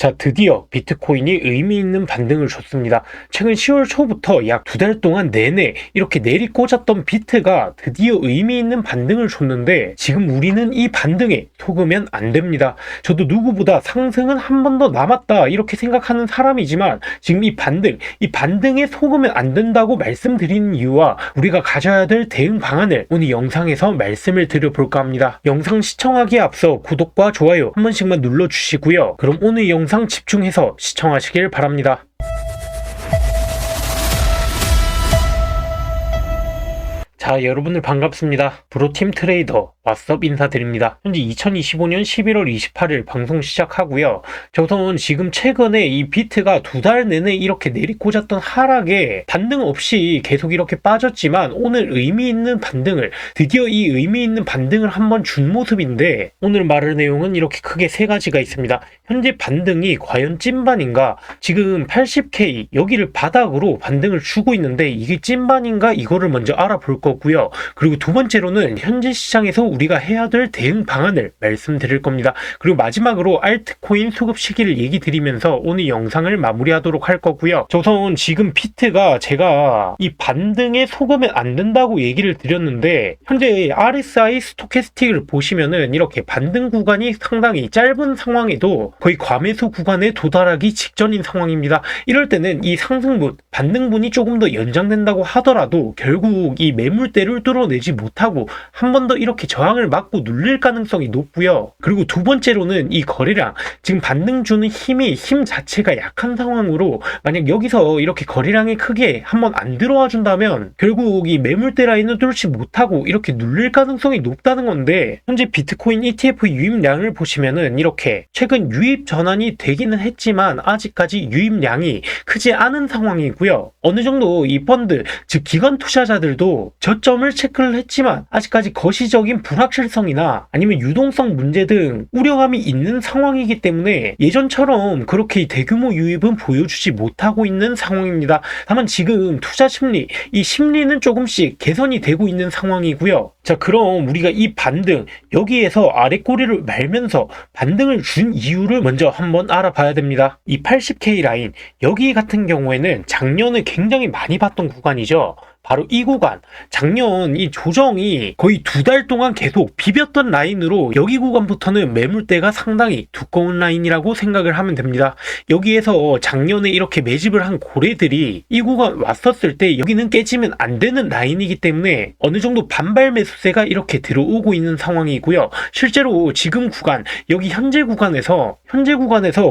자, 드디어 비트코인이 의미 있는 반등을 줬습니다. 최근 10월 초부터 약 2달 동안 내내 이렇게 내리꽂았던 비트가 드디어 의미 있는 반등을 줬는데 지금 우리는 이 반등에 속으면 안 됩니다. 저도 누구보다 상승은 한 번 더 남았다 이렇게 생각하는 사람이지만 지금 이 반등에 속으면 안 된다고 말씀드리는 이유와 우리가 가져야 될 대응 방안을 오늘 영상에서 말씀을 드려볼까 합니다. 영상 시청하기에 앞서 구독과 좋아요 한 번씩만 눌러주시고요. 그럼 오늘 영상 집중해서 시청하시길 바랍니다. 자, 여러분들 반갑습니다. 프로팀 트레이더 왓썹 인사드립니다. 현재 2025년 11월 28일 방송 시작하고요. 우선 지금 최근에 이 비트가 2달 내내 이렇게 내리꽂았던 하락에 반등 없이 계속 이렇게 빠졌지만 오늘 의미 있는 반등을 드디어 이 의미 있는 반등을 한번 준 모습인데 오늘 말할 내용은 이렇게 크게 3가지가 있습니다. 현재 반등이 과연 찐반인가? 지금 80K 여기를 바닥으로 반등을 주고 있는데 이게 찐반인가? 이거를 먼저 알아볼 거고요. 그리고 두 번째로는 현재 시장에서 우리가 해야 될 대응 방안을 말씀드릴 겁니다. 그리고 마지막으로 알트코인 수급 시기를 얘기 드리면서 오늘 영상을 마무리하도록 할 거고요. 우선 지금 비트가 제가 이 반등에 속으면 안 된다고 얘기를 드렸는데 현재 RSI 스토캐스틱을 보시면은 이렇게 반등 구간이 상당히 짧은 상황에도 거의 과매수 구간에 도달하기 직전인 상황입니다. 이럴 때는 이 상승분, 반등분이 조금 더 연장된다고 하더라도 결국 이 매물대를 뚫어내지 못하고 한 번 더 이렇게 저항을 맞고 눌릴 가능성이 높고요. 그리고 두 번째로는 이 거래량, 지금 반등 주는 힘 자체가 약한 상황으로 만약 여기서 이렇게 거래량이 크게 한번 안 들어와 준다면 결국 이 매물대 라인을 뚫지 못하고 이렇게 눌릴 가능성이 높다는 건데 현재 비트코인 ETF 유입량을 보시면은 이렇게 최근 유입 전환이 되기는 했지만 아직까지 유입량이 크지 않은 상황이고요. 어느 정도 이 펀드, 즉 기관 투자자들도 저점을 체크를 했지만 아직까지 거시적인 불확실성이나 아니면 유동성 문제 등 우려감이 있는 상황이기 때문에 예전처럼 그렇게 대규모 유입은 보여주지 못하고 있는 상황입니다. 다만 지금 투자 심리, 이 심리는 조금씩 개선이 되고 있는 상황이고요. 자, 그럼 우리가 이 반등, 여기에서 아래 꼬리를 말면서 반등을 준 이유를 먼저 한번 알아봐야 됩니다. 이 80K 라인, 여기 같은 경우에는 작년에 굉장히 많이 봤던 구간이죠. 바로 이 구간, 작년 이 조정이 거의 2달 동안 계속 비볐던 라인으로 여기 구간부터는 매물대가 상당히 두꺼운 라인이라고 생각을 하면 됩니다. 여기에서 작년에 이렇게 매집을 한 고래들이 이 구간 왔었을 때 여기는 깨지면 안 되는 라인이기 때문에 어느 정도 반발 매수세가 이렇게 들어오고 있는 상황이고요. 실제로 지금 구간, 여기 현재 구간에서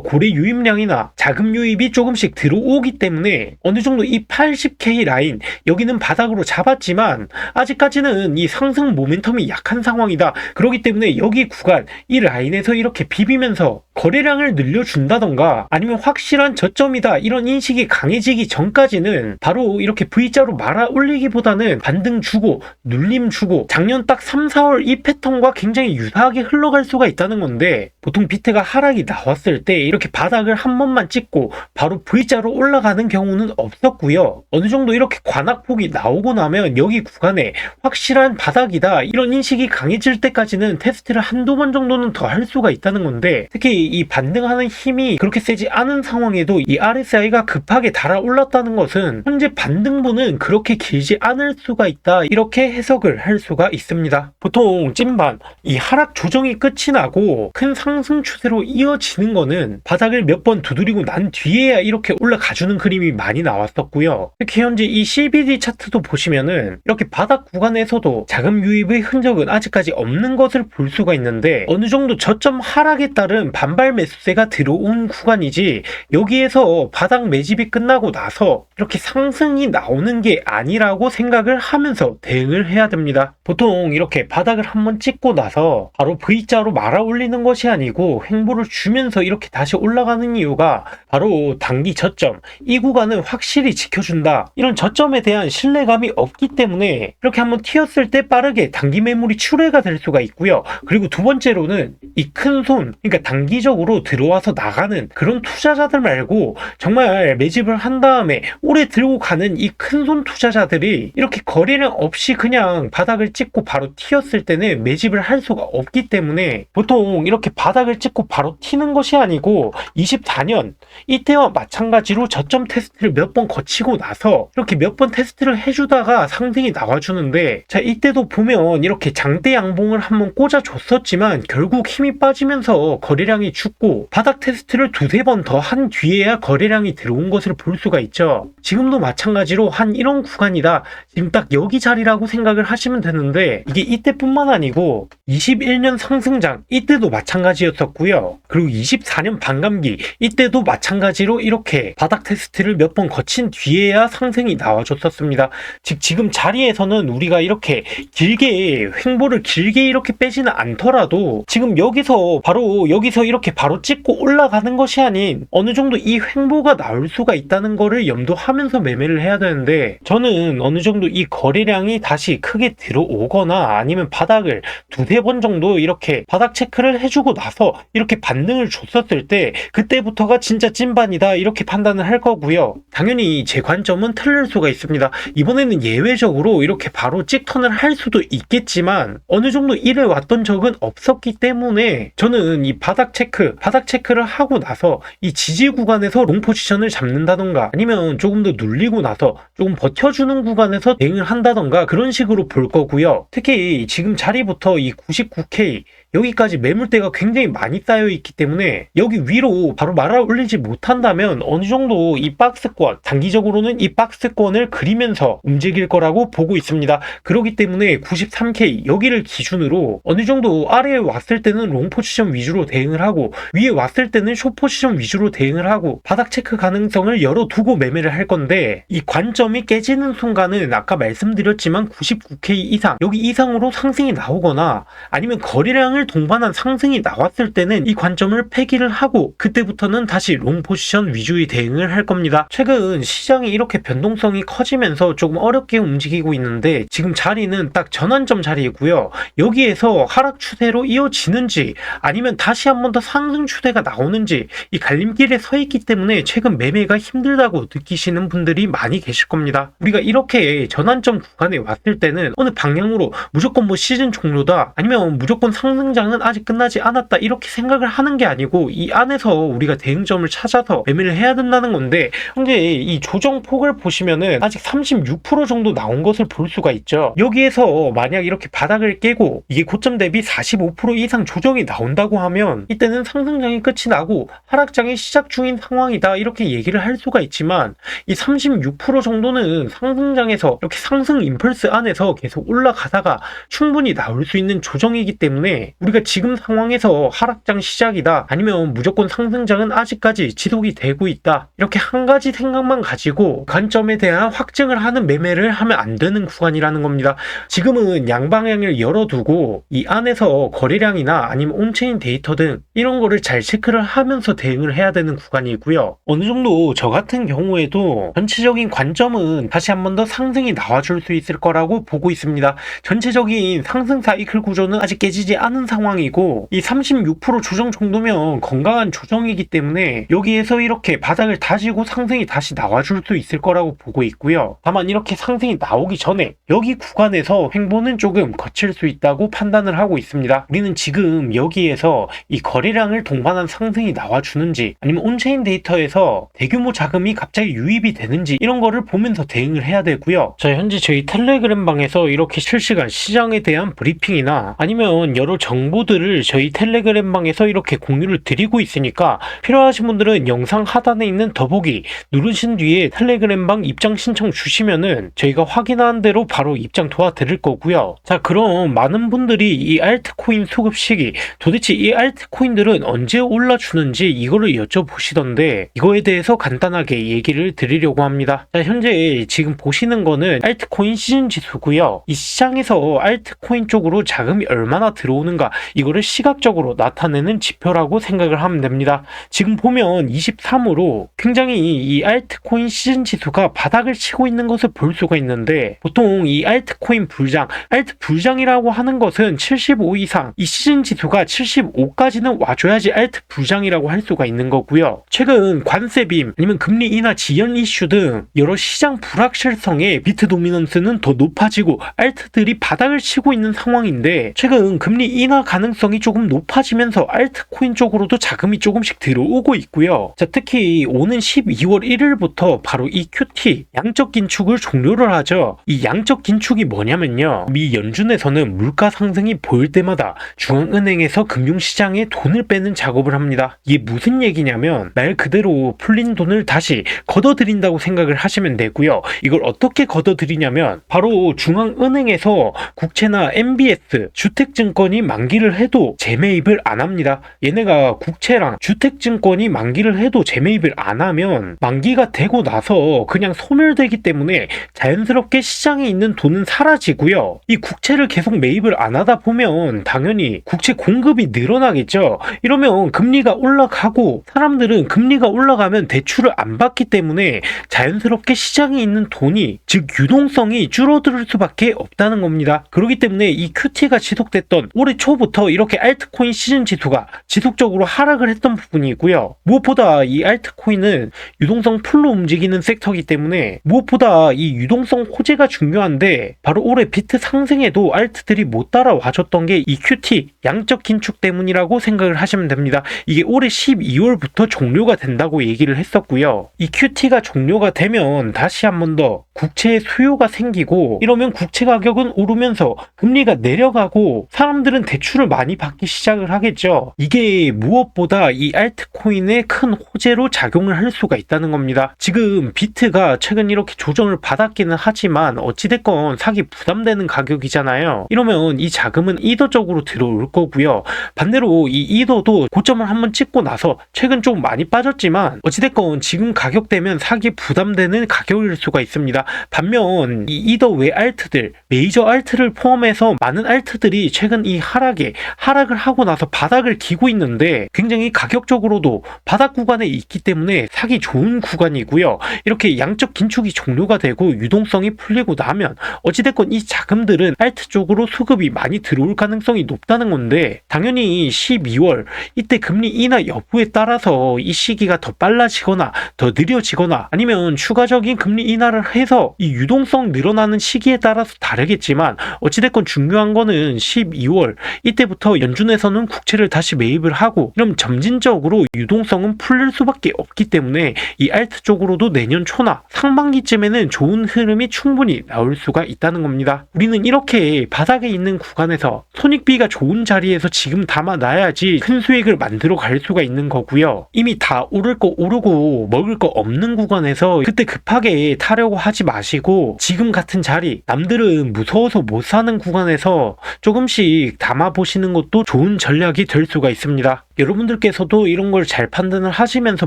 고래 유입량이나 자금 유입이 조금씩 들어오기 때문에 어느 정도 이 80K 라인, 여기는 바닥으로 잡았지만 아직까지는 이 상승 모멘텀이 약한 상황이다. 그렇기 때문에 여기 구간, 이 라인에서 이렇게 비비면서 거래량을 늘려준다던가 아니면 확실한 저점이다 이런 인식이 강해지기 전까지는 바로 이렇게 V자로 말아 올리기보다는 반등 주고 눌림 주고 작년 딱 3, 4월 이 패턴과 굉장히 유사하게 흘러갈 수가 있다는 건데 보통 비트가 하락이 나왔을 때 이렇게 바닥을 한 번만 찍고 바로 V자로 올라가는 경우는 없었고요. 어느 정도 이렇게 관악폭이 나오고 나면 여기 구간에 확실한 바닥이다 이런 인식이 강해질 때까지는 테스트를 한두 번 정도는 더 할 수가 있다는 건데 특히 이 반등하는 힘이 그렇게 세지 않은 상황에도 이 RSI가 급하게 달아올랐다는 것은 현재 반등분은 그렇게 길지 않을 수가 있다 이렇게 해석을 할 수가 있습니다. 보통 찐반, 이 하락 조정이 끝이 나고 큰 상승 추세로 이어지는 거는 바닥을 몇 번 두드리고 난 뒤에야 이렇게 올라가주는 그림이 많이 나왔었고요. 특히 현재 이 CBD 차트도 보시면은 이렇게 바닥 구간에서도 자금 유입의 흔적은 아직까지 없는 것을 볼 수가 있는데 어느 정도 저점 하락에 따른 반발 매수세가 들어온 구간이지 여기에서 바닥 매집이 끝나고 나서 이렇게 상승이 나오는 게 아니라고 생각을 하면서 대응을 해야 됩니다. 보통 이렇게 바닥을 한번 찍고 나서 바로 V자로 말아 올리는 것이 아니고 횡보를 주면서 이렇게 다시 올라가는 이유가 바로 단기 저점, 이 구간은 확실히 지켜준다 이런 저점에 대한 신뢰 신뢰감이 없기 때문에 이렇게 한번 튀었을 때 빠르게 단기 매물이 출회가 될 수가 있고요. 그리고 두 번째로는 이 큰 손, 그러니까 단기적으로 들어와서 나가는 그런 투자자들 말고 정말 매집을 한 다음에 오래 들고 가는 이 큰 손 투자자들이 이렇게 거래량 없이 그냥 바닥을 찍고 바로 튀었을 때는 매집을 할 수가 없기 때문에 보통 이렇게 바닥을 찍고 바로 튀는 것이 아니고 24년 이때와 마찬가지로 저점 테스트를 몇 번 거치고 나서 이렇게 몇 번 테스트를 해주다가 상승이 나와주는데, 자 이때도 보면 이렇게 장대 양봉을 한번 꽂아줬었지만 결국 힘이 빠지면서 거래량이 죽고 바닥 테스트를 두세 번 더 한 뒤에야 거래량이 들어온 것을 볼 수가 있죠. 지금도 마찬가지로 한 이런 구간이다, 지금 딱 여기 자리라고 생각을 하시면 되는데, 이게 이때뿐만 아니고 21년 상승장 이때도 마찬가지였었고요. 그리고 24년 반감기 이때도 마찬가지로 이렇게 바닥 테스트를 몇 번 거친 뒤에야 상승이 나와줬었습니다. 즉 지금 자리에서는 우리가 이렇게 길게 횡보를 길게 이렇게 빼지는 않더라도 지금 여기서 이렇게 바로 찍고 올라가는 것이 아닌 어느 정도 이 횡보가 나올 수가 있다는 거를 염두하면서 매매를 해야 되는데, 저는 어느 정도 이 거래량이 다시 크게 들어오거나 아니면 바닥을 두세 번 정도 이렇게 바닥 체크를 해주고 나서 이렇게 반등을 줬었을 때 그때부터가 진짜 찐반이다 이렇게 판단을 할 거고요. 당연히 제 관점은 틀릴 수가 있습니다. 이번에는 예외적으로 이렇게 바로 찍턴을 할 수도 있겠지만 어느 정도 이래 왔던 적은 없었기 때문에 저는 이 바닥 체크를 하고 나서 이 지지 구간에서 롱 포지션을 잡는다던가 아니면 조금 더 눌리고 나서 조금 버텨주는 구간에서 대응을 한다던가 그런 식으로 볼 거고요. 특히 지금 자리부터 이 99K 여기까지 매물대가 굉장히 많이 쌓여 있기 때문에 여기 위로 바로 말아 올리지 못한다면 어느 정도 이 박스권, 단기적으로는 이 박스권을 그리면서 움직일 거라고 보고 있습니다. 그렇기 때문에 93K 여기를 기준으로 어느 정도 아래에 왔을 때는 롱 포지션 위주로 대응을 하고 위에 왔을 때는 숏 포지션 위주로 대응을 하고 바닥 체크 가능성을 열어두고 매매를 할 건데, 이 관점이 깨지는 순간은 아까 말씀드렸지만 99K 이상 여기 이상으로 상승이 나오거나 아니면 거래량을 동반한 상승이 나왔을 때는 이 관점을 폐기를 하고 그때부터는 다시 롱 포지션 위주의 대응을 할 겁니다. 최근 시장이 이렇게 변동성이 커지면서 조금 어렵게 움직이고 있는데 지금 자리는 딱 전환점 자리이고요. 여기에서 하락 추세로 이어지는지 아니면 다시 한 번 더 상승 추세가 나오는지 이 갈림길에 서 있기 때문에 최근 매매가 힘들다고 느끼시는 분들이 많이 계실 겁니다. 우리가 이렇게 전환점 구간에 왔을 때는 어느 방향으로 무조건 뭐 시즌 종료다 아니면 무조건 상승장은 아직 끝나지 않았다 이렇게 생각을 하는 게 아니고 이 안에서 우리가 대응점을 찾아서 매매를 해야 된다는 건데, 현재 이 조정폭을 보시면은 아직 36% 정도 나온 것을 볼 수가 있죠. 여기에서 만약 이렇게 바닥을 깨고 이게 고점 대비 45% 이상 조정이 나온다고 하면 이때는 상승장이 끝이 나고 하락장이 시작 중인 상황이다 이렇게 얘기를 할 수가 있지만, 이 36% 정도는 상승장에서 이렇게 상승 임펄스 안에서 계속 올라가다가 충분히 나올 수 있는 조정이기 때문에 우리가 지금 상황에서 하락장 시작이다 아니면 무조건 상승장은 아직까지 지속이 되고 있다 이렇게 한 가지 생각만 가지고 관점에 대한 확증을 하는 매매를 하면 안 되는 구간이라는 겁니다. 지금은 양방향을 열어두고 이 안에서 거래량이나 아니면 온체인 데이터 등 이런 거를 잘 체크를 하면서 대응을 해야 되는 구간이고요. 어느 정도 저 같은 경우에도 전체적인 관점은 다시 한 번 더 상승이 나와줄 수 있을 거라고 보고 있습니다. 전체적인 상승 사이클 구조는 아직 깨지지 않은 상황이고 이 36% 조정 정도면 건강한 조정이기 때문에 여기에서 이렇게 바닥을 다지고 상승이 다시 나와줄 수 있을 거라고 보고 있고요. 다만 이렇게 상승이 나오기 전에 여기 구간에서 횡보는 조금 거칠 수 있다고 판단을 하고 있습니다. 우리는 지금 여기에서 이 거래량을 동반한 상승이 나와주는지 아니면 온체인 데이터에서 대규모 자금이 갑자기 유입이 되는지 이런 거를 보면서 대응을 해야 되고요. 자, 현재 저희 텔레그램 방에서 이렇게 실시간 시장에 대한 브리핑이나 아니면 여러 정보들을 저희 텔레그램 방에서 이렇게 공유를 드리고 있으니까 필요하신 분들은 영상 하단에 있는 더보기 누르신 뒤에 텔레그램 방 입장 신청 주시면은 저희가 확인한 대로 바로 입장 도와드릴 거고요. 자, 그럼 많은 분들이 이 알트코인 수급 시기, 도대체 이 알트코인들은 언제 올라주는지 이거를 여쭤보시던데 이거에 대해서 간단하게 얘기를 드리려고 합니다. 자, 현재 지금 보시는 거는 알트코인 시즌 지수고요. 이 시장에서 알트코인 쪽으로 자금이 얼마나 들어오는가 이거를 시각적으로 나타내는 지표라고 생각을 하면 됩니다. 지금 보면 23으로 굉장히 이 알트코인 시즌 지수가 바닥을 치고 있는 것을 모습 볼 수가 있는데, 보통 이 알트코인 불장, 알트 불장이라고 하는 것은 75 이상, 이 시즌 지수가 75까지는 와줘야지 알트 불장이라고 할 수가 있는 거고요. 최근 관세 빔, 아니면 금리 인하 지연 이슈 등 여러 시장 불확실성에 비트 도미넌스는 더 높아지고 알트들이 바닥을 치고 있는 상황인데, 최근 금리 인하 가능성이 조금 높아지면서 알트코인 쪽으로도 자금이 조금씩 들어오고 있고요. 자, 특히 오는 12월 1일부터 바로 이 QT 양적 긴축을 종료를 하죠. 이 양적 긴축이 뭐냐면요, 미 연준에서는 물가 상승이 보일 때마다 중앙은행에서 금융시장에 돈을 빼는 작업을 합니다. 이게 무슨 얘기냐면 말 그대로 풀린 돈을 다시 걷어들인다고 생각을 하시면 되고요. 이걸 어떻게 걷어들이냐면 바로 중앙은행에서 국채나 MBS, 주택증권이 만기를 해도 재매입을 안 합니다. 얘네가 국채랑 주택증권이 만기를 해도 재매입을 안 하면 만기가 되고 나서 그냥 소멸되기 때문에 자연스럽게 시장에 있는 돈은 사라지고요. 이 국채를 계속 매입을 안 하다 보면 당연히 국채 공급이 늘어나겠죠. 이러면 금리가 올라가고, 사람들은 금리가 올라가면 대출을 안 받기 때문에 자연스럽게 시장에 있는 돈이, 즉 유동성이 줄어들 수밖에 없다는 겁니다. 그렇기 때문에 이 QT가 지속됐던 올해 초부터 이렇게 알트코인 시즌 지수가 지속적으로 하락을 했던 부분이고요. 무엇보다 이 알트코인은 유동성 풀로 움직이는 섹터이기 때문에 무엇보다 이 유동성 호재가 중요한데, 바로 올해 비트 상승에도 알트들이 못 따라와줬던 게 이 QT 양적 긴축 때문이라고 생각을 하시면 됩니다. 이게 올해 12월부터 종료가 된다고 얘기를 했었고요. 이 QT가 종료가 되면 다시 한 번 더 국채의 수요가 생기고, 이러면 국채 가격은 오르면서 금리가 내려가고 사람들은 대출을 많이 받기 시작을 하겠죠. 이게 무엇보다 이 알트코인의 큰 호재로 작용을 할 수가 있다는 겁니다. 지금 비트가 최근 이렇게 조정을 받았기는 하지만 어찌됐건 사기 부담되는 가격이잖아요. 이러면 이 자금은 이더 쪽으로 들어올 거고요. 반대로 이 이더도 고점을 한번 찍고 나서 최근 좀 많이 빠졌지만 어찌됐건 지금 가격대면 사기 부담되는 가격일 수가 있습니다. 반면 이 이더 외 알트들, 메이저 알트를 포함해서 많은 알트들이 최근 이 하락을 하고 나서 바닥을 기고 있는데, 굉장히 가격적으로도 바닥 구간에 있기 때문에 사기 좋은 구간이고요. 이렇게 양적 긴축이 종료가 되고 유동성이 풀리고 나면 어찌됐건 이 자금들은 알트 쪽으로 수급이 많이 들어올 가능성이 높다는 건데, 당연히 12월 이때 금리 인하 여부에 따라서 이 시기가 더 빨라지거나 더 느려지거나, 아니면 추가적인 금리 인하를 해서 이 유동성 늘어나는 시기에 따라서 다르겠지만, 어찌됐건 중요한 거는 12월 이때부터 연준에서는 국채를 다시 매입을 하고, 그럼 점진적으로 유동성은 풀릴 수밖에 없기 때문에 이 알트 쪽으로도 내년 초나 상반기쯤에는 좋은 흐름이 충분히 나올 수가 있다는 겁니다. 우리는 이렇게 바닥에 있는 구간에서 손익비가 좋은 자리에서 지금 담아놔야지 큰 수익을 만들어 갈 수가 있는 거고요. 이미 다 오를 거 오르고 먹을 거 없는 구간에서 그때 급하게 타려고 하지 마시고, 지금 같은 자리, 남들은 무서워서 못 사는 구간에서 조금씩 담아보시는 것도 좋은 전략이 될 수가 있습니다. 여러분들께서도 이런 걸 잘 판단을 하시면서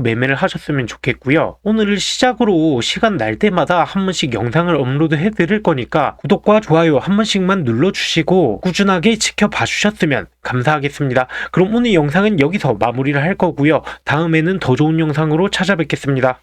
매매를 하셨으면 좋겠고요. 오늘을 시작으로 시간 날 때마다 한 번씩 영상을 업로드 해드릴 거니까 구독과 좋아요 한 번씩만 눌러주시고 꾸준하게 지켜봐 주셨으면 감사하겠습니다. 그럼 오늘 영상은 여기서 마무리를 할 거고요. 다음에는 더 좋은 영상으로 찾아뵙겠습니다.